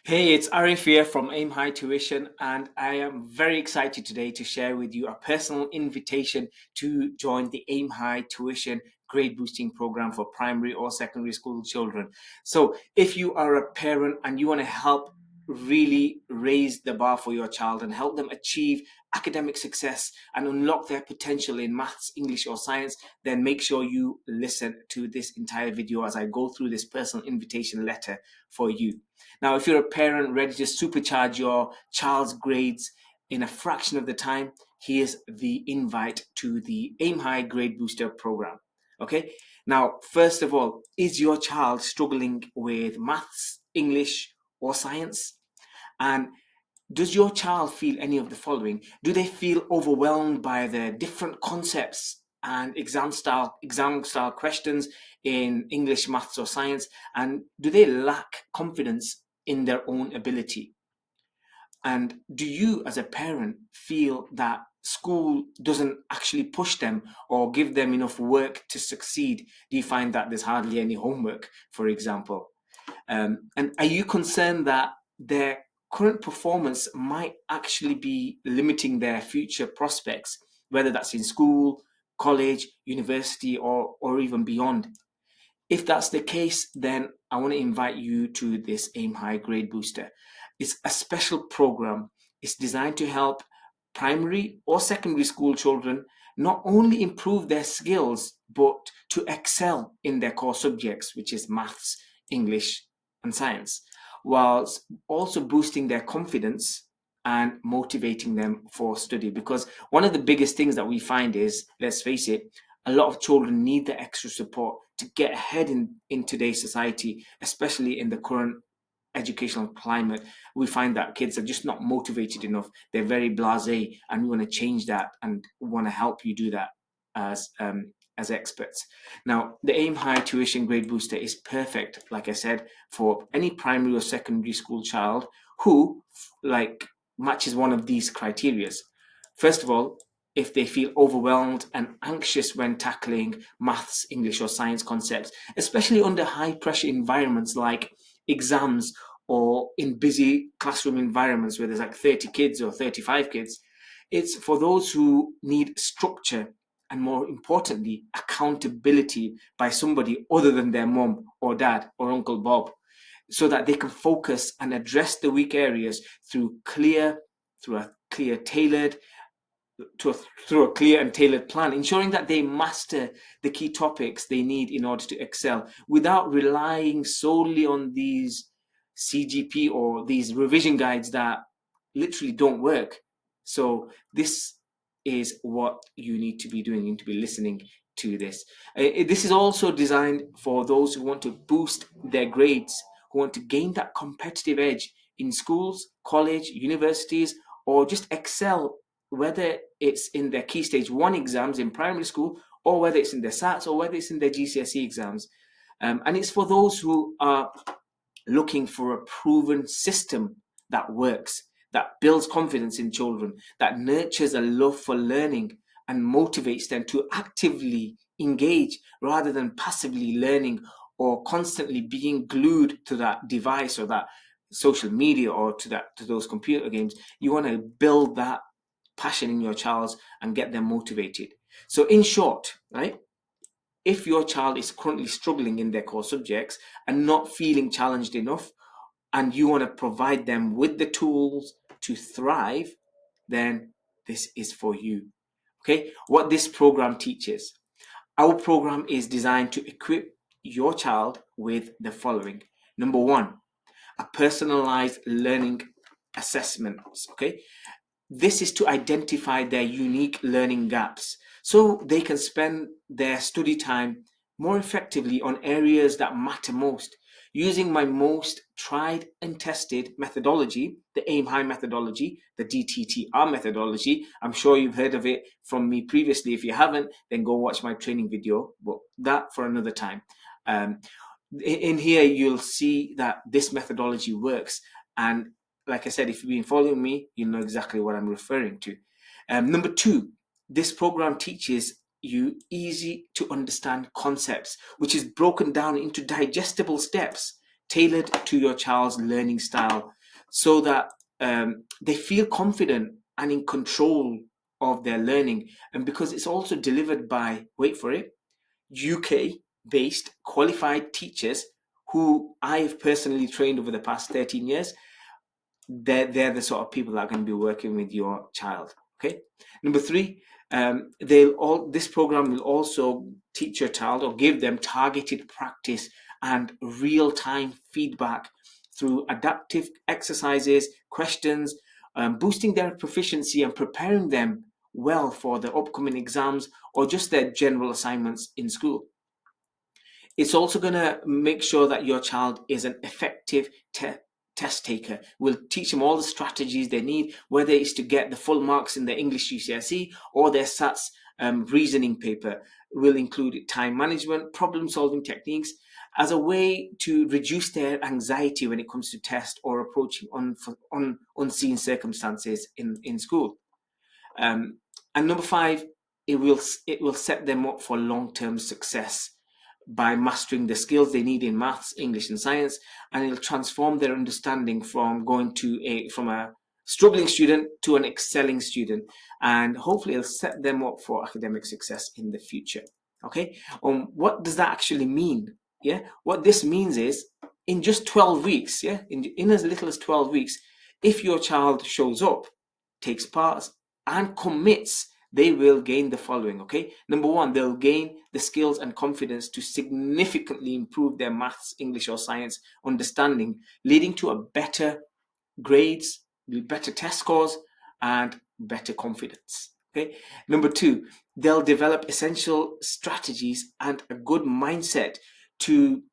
Hey, it's Arif here from Aim High Tuition, and I am very excited today to share with you a personal invitation to join the Aim High Tuition grade boosting program for primary or secondary school children. So, if you are a parent and you want to help really raise the bar for your child and help them achieve academic success and unlock their potential in maths, English, or science, then make sure you listen to this entire video as I go through this personal invitation letter for you. Now, if you're a parent ready to supercharge your child's grades in a fraction of the time, here's the invite to the Aim High Grade Booster program. Okay. Now, first of all, is your child struggling with maths, English, or science? And does your child feel any of the following? Do they feel overwhelmed by the different concepts and exam style questions in English, maths, or science? And do they lack confidence in their own ability? And do you, as a parent, feel that school doesn't actually push them or give them enough work to succeed? Do you find that there's hardly any homework, for example? And are you concerned that their current performance might actually be limiting their future prospects, whether that's in school, college, university, or even beyond? If that's the case, then I want to invite you to this Aim High Grade Booster. It's a special program. It's designed to help primary or secondary school children not only improve their skills, but to excel in their core subjects, which is maths, English, and science, whilst also boosting their confidence and motivating them for study. Because one of the biggest things that we find is, let's face it, a lot of children need the extra support to get ahead in today's society, especially in the current educational climate. We find that kids are just not motivated enough. They're very blasé, and we want to change that and want to help you do that as experts. Now, the Aim High Tuition Grade Booster is perfect, like I said, for any primary or secondary school child who like matches one of these criterias. First of all, if they feel overwhelmed and anxious when tackling maths, English, or science concepts, especially under high pressure environments like exams or in busy classroom environments where there's like 30 kids or 35 kids. It's for those who need structure and, more importantly, accountability by somebody other than their mom or dad or Uncle Bob, so that they can focus and address the weak areas through a clear tailored through a clear and tailored plan, ensuring that they master the key topics they need in order to excel without relying solely on these CGP or these revision guides that literally don't work. So this is what you need to be doing. You need to be listening to this. This is also designed for those who want to boost their grades, who want to gain that competitive edge in schools, college, universities, or just excel, whether it's in their key stage one exams in primary school, or whether it's in their SATs, or whether it's in their GCSE exams. And it's for those who are looking for a proven system that works, that builds confidence in children, that nurtures a love for learning and motivates them to actively engage rather than passively learning or constantly being glued to that device or that social media or to those computer games. You want to build that passion in your child and get them motivated. So in short, right, if your child is currently struggling in their core subjects and not feeling challenged enough, and you want to provide them with the tools to thrive, then this is for you. Okay, what this program teaches. Our program is designed to equip your child with the following. Number one, a personalized learning assessments. Okay, this is to identify their unique learning gaps so they can spend their study time more effectively on areas that matter most, using my most tried and tested methodology, the Aim High methodology, the DTTR methodology. I'm sure you've heard of it from me previously. If you haven't, then go watch my training video, but that for another time. Um, in here, you'll see that this methodology works. And like I said, if you've been following me, you know exactly what I'm referring to. Number two, this program teaches you easy to understand concepts, which is broken down into digestible steps tailored to your child's learning style, so that they feel confident and in control of their learning. And because it's also delivered by, wait for it, UK based qualified teachers who I have personally trained over the past 13 years, they're the sort of people that are going to be working with your child. Okay. Number three, this program will also teach your child or give them targeted practice and real-time feedback through adaptive exercises, questions, boosting their proficiency and preparing them well for the upcoming exams or just their general assignments in school. It's also going to make sure that your child is an effective test taker. We'll teach them all the strategies they need, whether it's to get the full marks in their English GCSE or their SATs reasoning paper. We'll include time management, problem solving techniques as a way to reduce their anxiety when it comes to test or approaching unseen circumstances in school. And number five, it will set them up for long-term success by mastering the skills they need in maths, English, and science, and it'll transform their understanding from from a struggling student to an excelling student, and hopefully it'll set them up for academic success in the future. Okay, what does that actually mean? Yeah, what this means is in just 12 weeks, in as little as 12 weeks, if your child shows up, takes part, and commits, they will gain the following. Okay, number one, they'll gain the skills and confidence to significantly improve their maths, English, or science understanding, leading to a better grades, better test scores, and better confidence. Okay, number two, they'll develop essential strategies and a good mindset to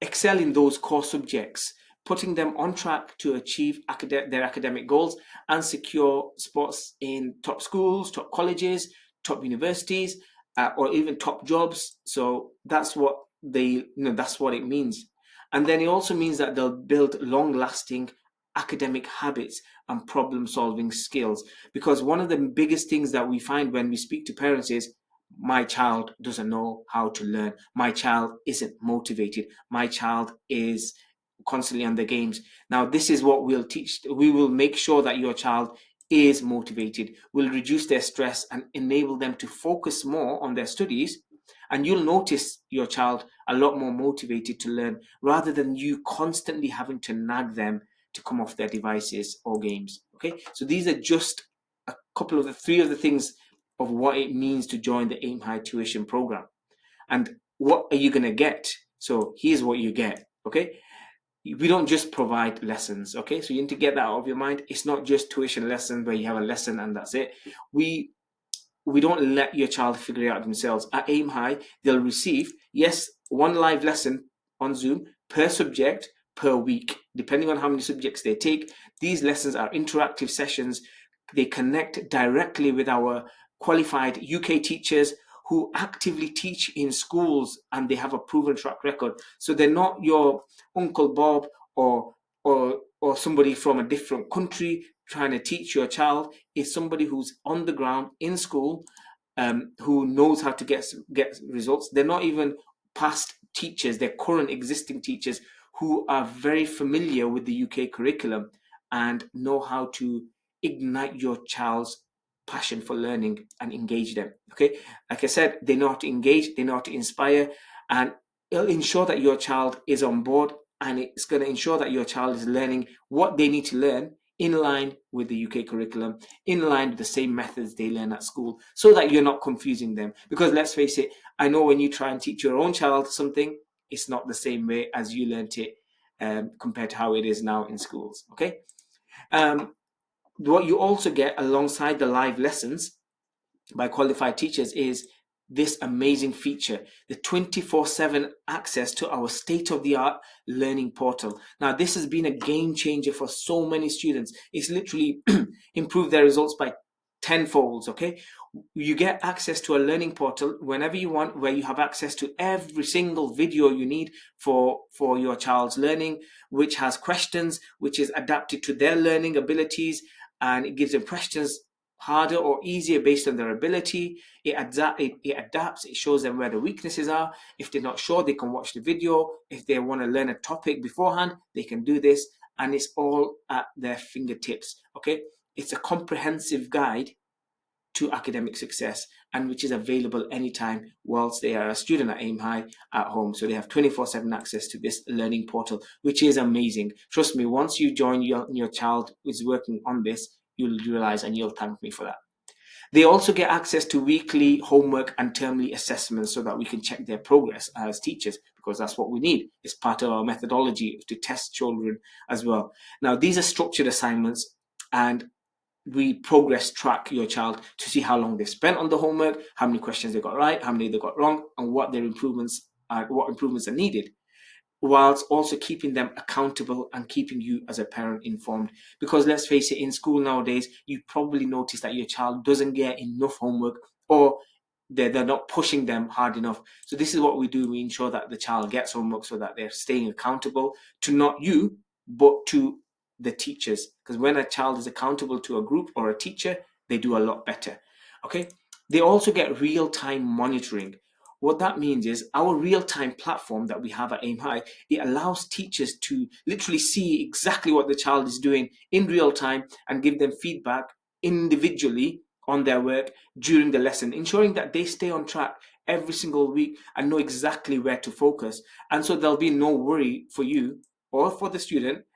excel in those core subjects, putting them on track to achieve their academic goals and secure spots in top schools, top colleges, top universities, or even top jobs. So that's what that's what it means. And then it also means that they'll build long-lasting academic habits and problem-solving skills. Because one of the biggest things that we find when we speak to parents is, my child doesn't know how to learn. My child isn't motivated. My child is constantly on the games. Now, this is what we'll teach. We will make sure that your child is motivated. We'll reduce their stress and enable them to focus more on their studies. And you'll notice your child a lot more motivated to learn rather than you constantly having to nag them to come off their devices or games. Okay, so these are just a couple of the three of the things of what it means to join the Aim High tuition program. And what are you going to get? So here's what you get. Okay, we don't just provide lessons. Okay, so you need to get that out of your mind. It's not just tuition lesson where you have a lesson and that's it. We don't let your child figure it out themselves. At Aim High, they'll receive, yes, one live lesson on Zoom per subject per week, depending on how many subjects they take. These lessons are interactive sessions. They connect directly with our qualified UK teachers who actively teach in schools, and they have a proven track record. So they're not your Uncle Bob or somebody from a different country trying to teach your child. It's somebody who's on the ground in school, who knows how to get results. They're not even past teachers, they're current existing teachers who are very familiar with the UK curriculum and know how to ignite your child's passion for learning and engage them. Okay, like I said, they know how to engage, they know how to inspire, and it'll ensure that your child is on board, and it's going to ensure that your child is learning what they need to learn in line with the UK curriculum, in line with the same methods they learn at school, so that you're not confusing them. Because let's face it, I know when you try and teach your own child something, it's not the same way as you learnt it compared to how it is now in schools. Okay. What you also get alongside the live lessons by qualified teachers is this amazing feature, the 24/7 access to our state-of-the-art learning portal. Now, this has been a game changer for so many students. It's literally improved their results by tenfolds. Okay, you get access to a learning portal whenever you want, where you have access to every single video you need for your child's learning, which has questions, which is adapted to their learning abilities, and it gives them questions harder or easier based on their ability. It adapts, it shows them where the weaknesses are. If they're not sure, they can watch the video. If they want to learn a topic beforehand, they can do this, and it's all at their fingertips. Okay, it's a comprehensive guide to academic success, and which is available anytime whilst they are a student at AIM High at home. So they have 24/7 access to this learning portal, which is amazing. Trust me, once you join, your child is working on this, you'll realize, and you'll thank me for that. They also get access to weekly homework and termly assessments so that we can check their progress as teachers, because that's what we need. It's part of our methodology to test children as well. Now, these are structured assignments, and we progress track your child to see how long they've spent on the homework, how many questions they got right, how many they got wrong, and what improvements are needed, whilst also keeping them accountable and keeping you as a parent informed. Because let's face it, in school nowadays, you probably notice that your child doesn't get enough homework, or they're not pushing them hard enough. So this is what we do. We ensure that the child gets homework so that they're staying accountable to not you, but to the teachers. Because when a child is accountable to a group or a teacher, they do a lot better. Okay. They also get real-time monitoring. What that means is our real-time platform that we have at AIM High, it allows teachers to literally see exactly what the child is doing in real time and give them feedback individually on their work during the lesson, ensuring that they stay on track every single week and know exactly where to focus. And so there'll be no worry for you or for the student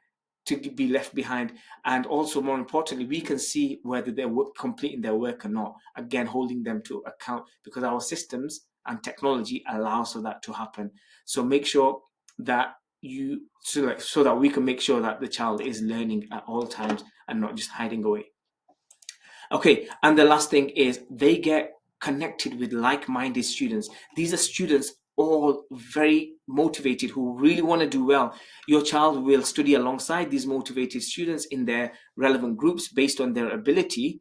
to be left behind. And also, more importantly, we can see whether they're completing their work or not, again holding them to account, because our systems and technology allows for that to happen. So make sure that so that we can make sure that the child is learning at all times and not just hiding away. Okay, and the last thing is they get connected with like-minded students. These are students all very motivated who really want to do well. Your child will study alongside these motivated students in their relevant groups based on their ability,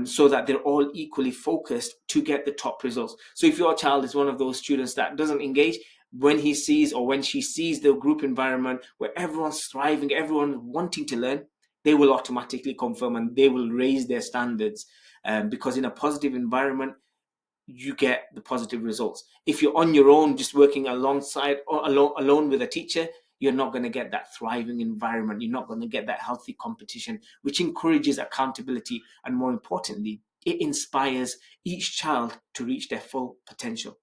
so that they're all equally focused to get the top results. So if your child is one of those students that doesn't engage, when he sees or when she sees the group environment where everyone's thriving, everyone wanting to learn, they will automatically confirm and they will raise their standards, because in a positive environment, you get the positive results. If you're on your own, just working alongside or alone with a teacher, you're not going to get that thriving environment. You're not going to get that healthy competition, which encourages accountability. And more importantly, it inspires each child to reach their full potential.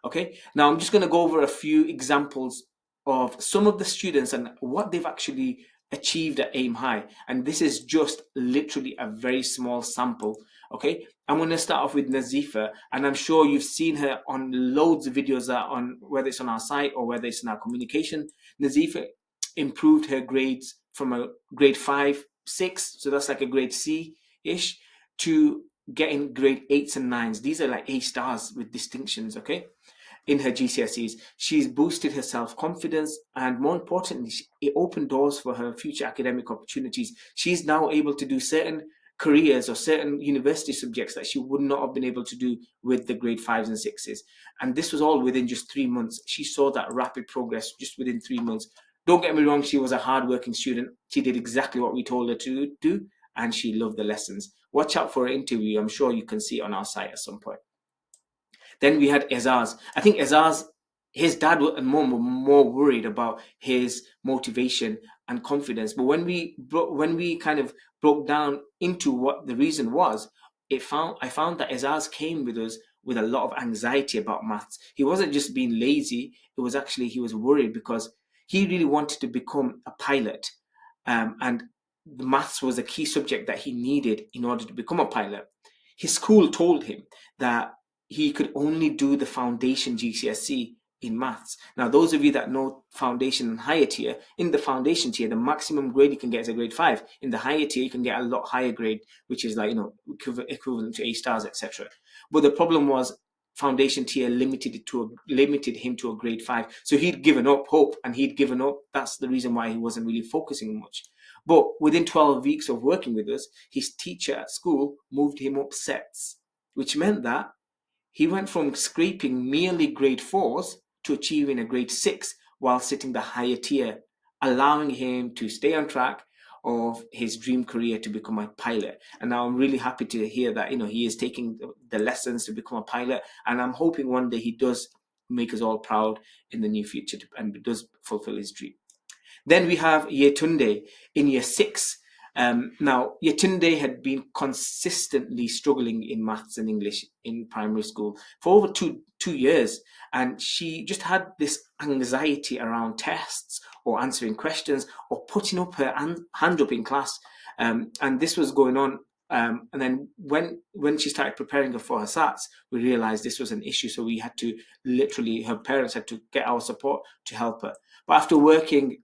Okay, now I'm just going to go over a few examples of some of the students and what they've actually achieved at AIM High. And this is just literally a very small sample. Okay, I'm going to start off with Nazifa, and I'm sure you've seen her on loads of videos on whether it's on our site or whether it's in our communication. Nazifa improved her grades from a grade 5, 6, so that's like a grade C-ish, to getting grade 8s and 9s. These are like A stars with distinctions, okay? In her GCSEs, she's boosted her self-confidence, and more importantly, it opened doors for her future academic opportunities. She's now able to do certain careers or certain university subjects that she would not have been able to do with the grade 5s and 6s. And this was all within just 3 months. She saw that rapid progress just within 3 months. Don't get me wrong, she was a hardworking student. She did exactly what we told her to do, and she loved the lessons. Watch out for her interview. I'm sure you can see it on our site at some point. Then we had Ezaz. I think Ezaz, his dad and mom were more worried about his motivation and confidence. But when we kind of broke down into what the reason was, I found that Ezaz came with us with a lot of anxiety about maths. He wasn't just being lazy. It was actually he was worried because he really wanted to become a pilot, and the maths was a key subject that he needed in order to become a pilot. His school told him that he could only do the foundation GCSE in maths. Now, those of you that know foundation and higher tier, in the foundation tier, the maximum grade you can get is a grade 5. In the higher tier, you can get a lot higher grade, which is like, equivalent to A stars, etc. But the problem was foundation tier limited him to a grade 5. So he'd given up hope and he'd given up. That's the reason why he wasn't really focusing much. But within 12 weeks of working with us, his teacher at school moved him up sets, which meant that he went from scraping merely grade 4s to achieving a grade 6 while sitting the higher tier, allowing him to stay on track of his dream career to become a pilot. And now I'm really happy to hear that, he is taking the lessons to become a pilot. And I'm hoping one day he does make us all proud in the near future and does fulfill his dream. Then we have Yetunde in year six. Now, Yetunde had been consistently struggling in maths and English in primary school for over two years. And she just had this anxiety around tests or answering questions or putting up her hand up in class. And this was going on. And then when she started preparing her for her SATs, we realized this was an issue. So we had to literally, her parents had to get our support to help her. But after working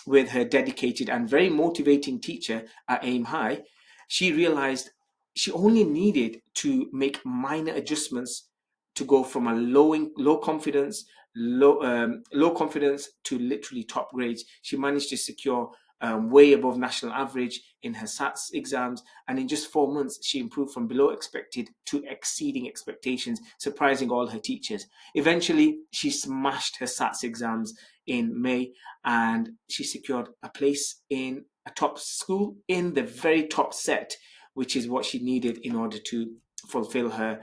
with her dedicated and very motivating teacher at Aim High, she realized she only needed to make minor adjustments to go from a low confidence, low confidence to literally top grades. She managed to secure way above national average in her SATs exams, and in just 4 months, she improved from below expected to exceeding expectations, surprising all her teachers. Eventually, she smashed her SATs exams in May, and she secured a place in a top school in the very top set, which is what she needed in order to fulfill her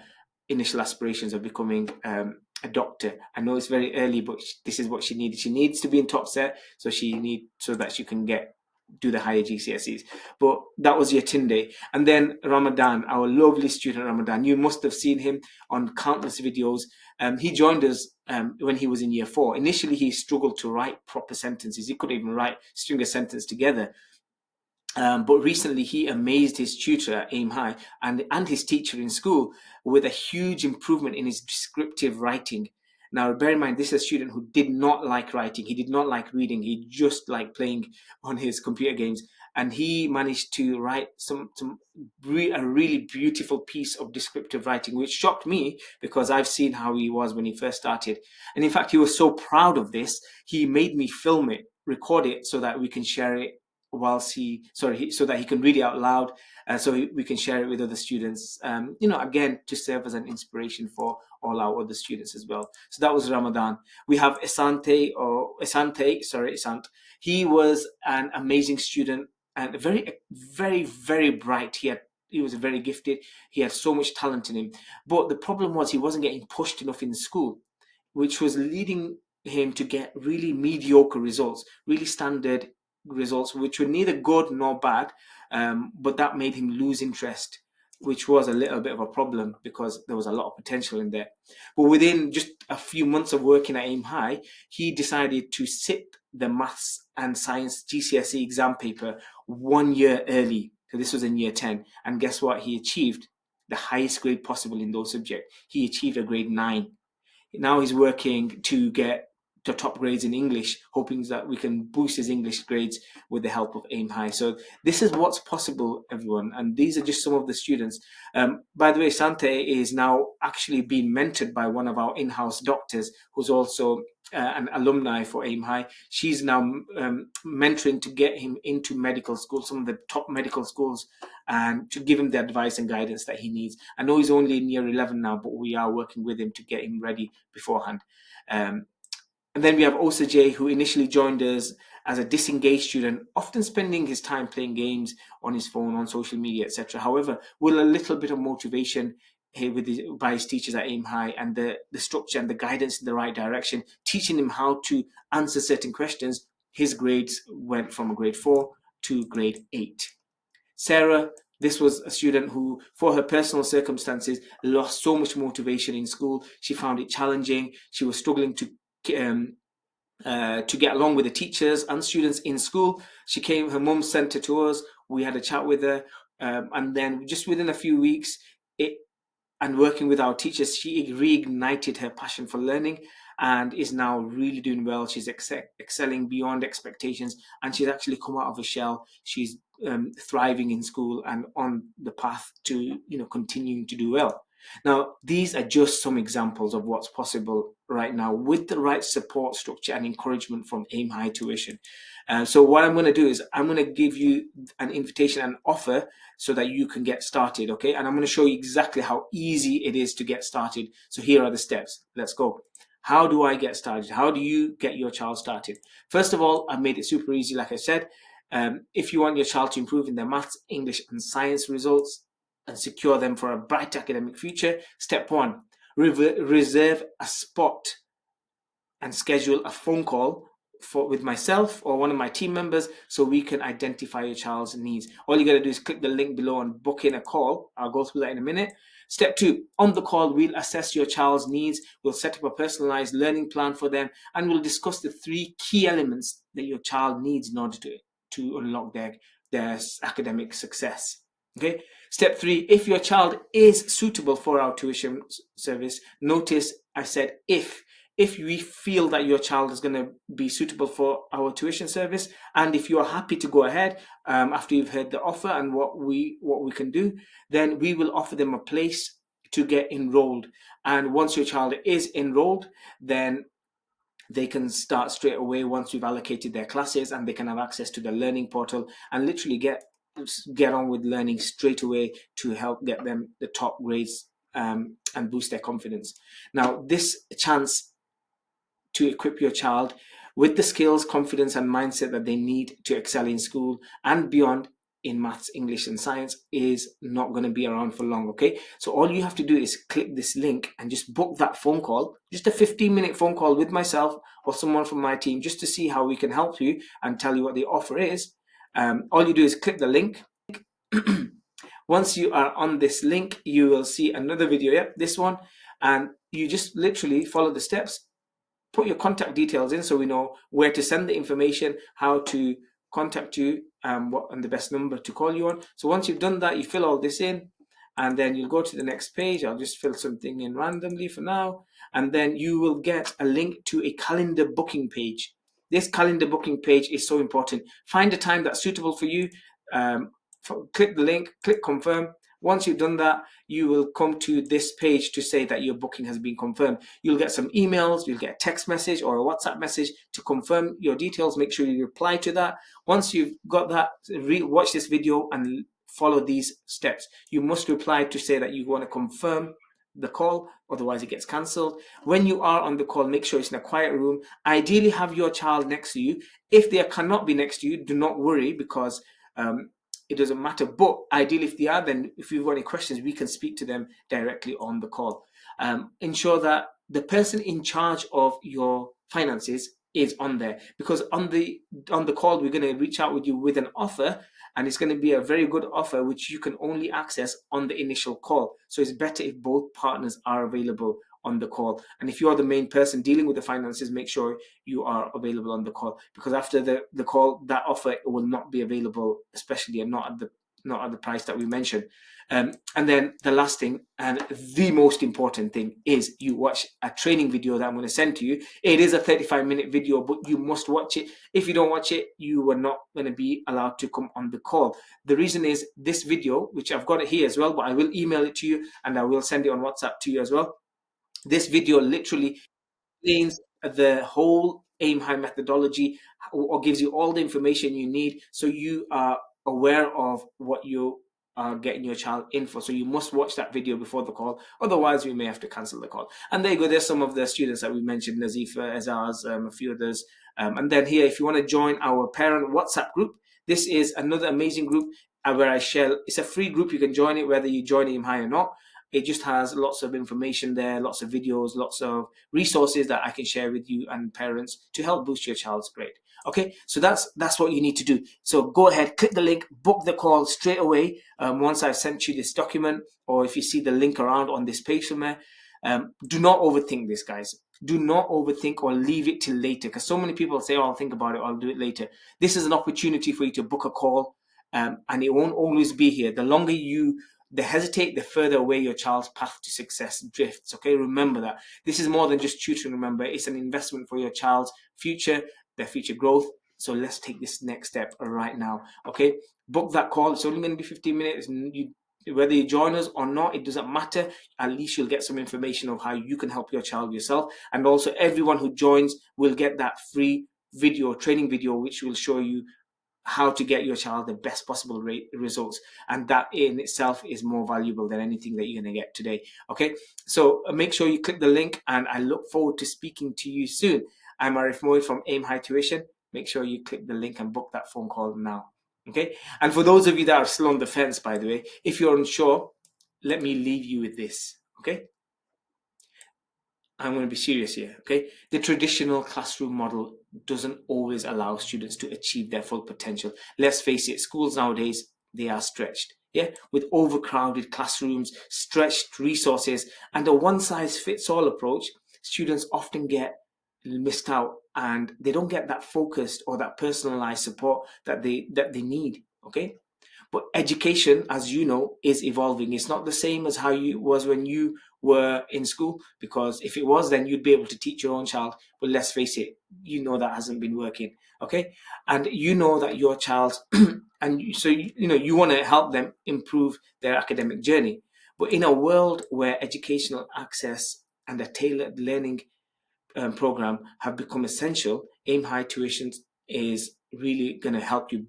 initial aspirations of becoming a doctor. I know it's very early, but this is what she needed. She needs to be in top set, so that she can do the higher GCSEs. But that was Yetunde. And then Ramadan, our lovely student Ramadan. You must have seen him on countless videos. He joined us when he was in year 4. Initially, he struggled to write proper sentences. He couldn't even string a sentence together. But recently, he amazed his tutor at Aim High and his teacher in school with a huge improvement in his descriptive writing. Now, bear in mind, this is a student who did not like writing. He did not like reading. He just liked playing on his computer games. And he managed to write a really beautiful piece of descriptive writing, which shocked me because I've seen how he was when he first started. And in fact, he was so proud of this, he made me film it, record it so that we can share it so that he can read it out loud, we can share it with other students, again, to serve as an inspiration for all our other students as well. So that was Ramadan. We have Isant. He was an amazing student and very, very, very bright. He was very gifted. He had so much talent in him. But the problem was he wasn't getting pushed enough in school, which was leading him to get really mediocre results, really standard results, which were neither good nor bad, but that made him lose interest, which was a little bit of a problem because there was a lot of potential in there. But within just a few months of working at Aim High, he decided to sit the maths and science GCSE exam paper 1 year early. So this was in year 10. And guess what? He achieved the highest grade possible in those subjects. He achieved a grade 9. Now he's working to get to top grades in English, hoping that we can boost his English grades with the help of Aim High. So this is what's possible, everyone. And these are just some of the students. By the way, Sante is now actually being mentored by one of our in-house doctors, who's also an alumni for Aim High. She's now mentoring to get him into medical school, some of the top medical schools, and to give him the advice and guidance that he needs. I know he's only in year 11 now, but we are working with him to get him ready beforehand. And then we have Osa J, who initially joined us as a disengaged student, often spending his time playing games on his phone, on social media, etc. However, with a little bit of motivation here by his teachers at Aim High and the structure and the guidance in the right direction, teaching him how to answer certain questions, his grades went from a grade 4 to grade 8. Sarah, this was a student who, for her personal circumstances, lost so much motivation in school. She found it challenging. She was struggling to get along with the teachers and students in school. Her mum sent her to us. We had a chat with her. And then just within a few weeks, and working with our teachers, she reignited her passion for learning and is now really doing well. She's excelling beyond expectations, and she's actually come out of a shell. She's thriving in school and on the path to continuing to do well. Now, these are just some examples of what's possible right now with the right support structure and encouragement from Aim High Tuition. So what I'm going to do is I'm going to give you an invitation and offer so that you can get started, okay? And I'm going to show you exactly how easy it is to get started. So here are the steps. Let's go. How do I get started? How do you get your child started? First of all, I've made it super easy, like I said. If you want your child to improve in their maths, English, and science results and secure them for a bright academic future, step one, reserve a spot and schedule a phone call with myself or one of my team members so we can identify your child's needs. All you got to do is click the link below and book in a call. I'll go through that in a minute. Step two, on the call, we'll assess your child's needs. We'll set up a personalized learning plan for them, and we'll discuss the 3 key elements that your child needs in order to unlock their academic success. Okay. Step 3, if your child is suitable for our tuition service, notice I said if we feel that your child is going to be suitable for our tuition service, and if you're happy to go ahead after you've heard the offer and what we can do, then we will offer them a place to get enrolled. And once your child is enrolled, then they can start straight away once we've allocated their classes, and they can have access to the learning portal and literally get on with learning straight away to help get them the top grades and boost their confidence. Now, this chance to equip your child with the skills, confidence, and mindset that they need to excel in school and beyond in maths, English, and science is not going to be around for long. Okay, so all you have to do is click this link and just book that phone call, just a 15-minute phone call with myself or someone from my team, just to see how we can help you and tell you what the offer is. All you do is click the link. Once you are on this link, you will see another video, yep, this one, and you just literally follow the steps. Put your contact details in so we know where to send the information, how to contact you, and the best number to call you on. So once you've done that, you fill all this in, and then you'll go to the next page. I'll just fill something in randomly for now, and then you will get a link to a calendar booking page. This calendar booking page is so important. Find a time that's suitable for you. Click the link, click confirm. Once you've done that, you will come to this page to say that your booking has been confirmed. You'll get some emails, you'll get a text message or a WhatsApp message to confirm your details. Make sure you reply to that. Once you've got that, watch this video and follow these steps. You must reply to say that you want to confirm the call, otherwise it gets cancelled. When you are on the call, make sure it's in a quiet room. Ideally, have your child next to you. If they cannot be next to you, do not worry, because it doesn't matter. But ideally, if they are, then if you've got any questions, we can speak to them directly on the call. Ensure that the person in charge of your finances is on there, because on the call, we're going to reach out with you with an offer, and it's going to be a very good offer which you can only access on the initial call. So it's better if both partners are available on the call. And if you're the main person dealing with the finances, make sure you are available on the call, because after the call, that offer will not be available, especially and not at the price that we mentioned. And then the last thing, and the most important thing, is you watch a training video that I'm going to send to you. It is a 35-minute video, but you must watch it. If you don't watch it, you are not going to be allowed to come on the call. The reason is this video, which I've got it here as well, but I will email it to you and I will send it on WhatsApp to you as well. This video literally explains the whole aim high methodology, or gives you all the information you need so you are aware of what you are getting your child in for. So you must watch that video before the call, otherwise we may have to cancel the call. And there you go, there's some of the students that we mentioned, Nazifa, Azaz, a few others. And then here, if you want to join our parent WhatsApp group, this is another amazing group where I share. It's a free group, you can join it whether you join aim high or not. It just has lots of information there, lots of videos, lots of resources that I can share with you and parents to help boost your child's grade. Okay, so that's what you need to do. So go ahead, click the link, book the call straight away once I've sent you this document, or if you see the link around on this page somewhere. Do not overthink this, guys. Do not overthink or leave it till later, because so many people say, oh, I'll think about it, I'll do it later. This is an opportunity for you to book a call, and it won't always be here. The longer you hesitate, the further away your child's path to success drifts. Okay, remember that. This is more than just tutoring, remember. It's an investment for your child's future, their future growth. So let's take this next step right now. Okay, book that call. It's only going to be 15 minutes. Whether you join us or not, it doesn't matter. At least you'll get some information of how you can help your child yourself. And also everyone who joins will get that free video, training video, which will show you how to get your child the best possible results, and that in itself is more valuable than anything that you're going to get today. Okay, so make sure you click the link, and I look forward to speaking to you soon. I'm Arif, Mohid from Aim High Tuition. make sure you click the link and book that phone call now. Okay. And for those of you that are still on the fence, by the way, if you're unsure, let me leave you with this. Okay. I'm going to be serious here, okay? The traditional classroom model doesn't always allow students to achieve their full potential. Let's face it, schools nowadays, they are stretched, yeah? With overcrowded classrooms, stretched resources, and a one-size-fits-all approach, students often get missed out and they don't get that focused or that personalized support that they need, okay? But education, as you know, is evolving. It's not the same as how it was when you were in school, because if it was, then you'd be able to teach your own child. But let's face it, you know that hasn't been working. Okay. And you know that your child, so you want to help them improve their academic journey. But in a world where educational access and a tailored learning program have become essential, Aim High Tuition is really going to help you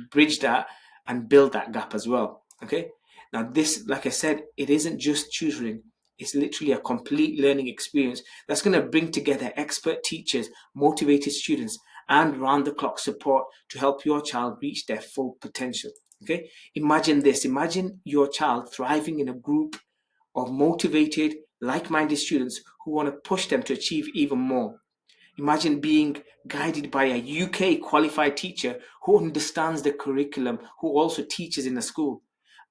bridge that and build that gap as well. Okay. Now, this, like I said, it isn't just tutoring. It's literally a complete learning experience that's going to bring together expert teachers, motivated students, and round the clock support to help your child reach their full potential. Okay. Imagine this. Imagine your child thriving in a group of motivated, like minded students who want to push them to achieve even more. Imagine being guided by a UK qualified teacher who understands the curriculum, who also teaches in the school.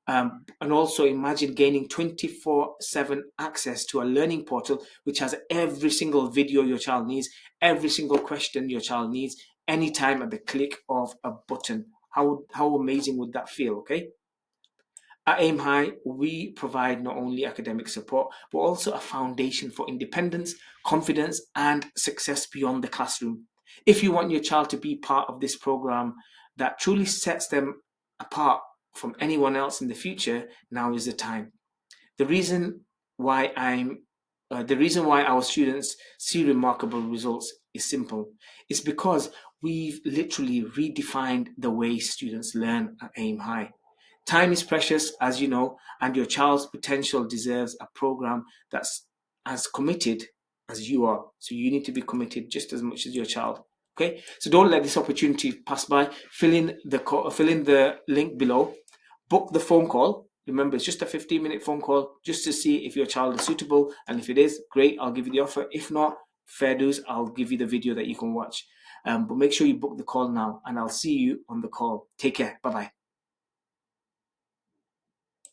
And also imagine gaining 24/7 access to a learning portal which has every single video your child needs, every single question your child needs, anytime at the click of a button. How amazing would that feel, okay? At Aim High, we provide not only academic support, but also a foundation for independence, confidence, and success beyond the classroom. If you want your child to be part of this program that truly sets them apart from anyone else in the future, now is the time. The reason why the reason why our students see remarkable results is simple. It's because we've literally redefined the way students learn at Aim High. Time is precious, as you know, and your child's potential deserves a program that's as committed as you are. So you need to be committed just as much as your child. Okay, so don't let this opportunity pass by. Fill in the link below. Book the phone call. Remember, it's just a 15-minute phone call just to see if your child is suitable. And if it is, great, I'll give you the offer. If not, fair dues, I'll give you the video that you can watch. But make sure you book the call now, and I'll see you on the call. Take care. Bye bye.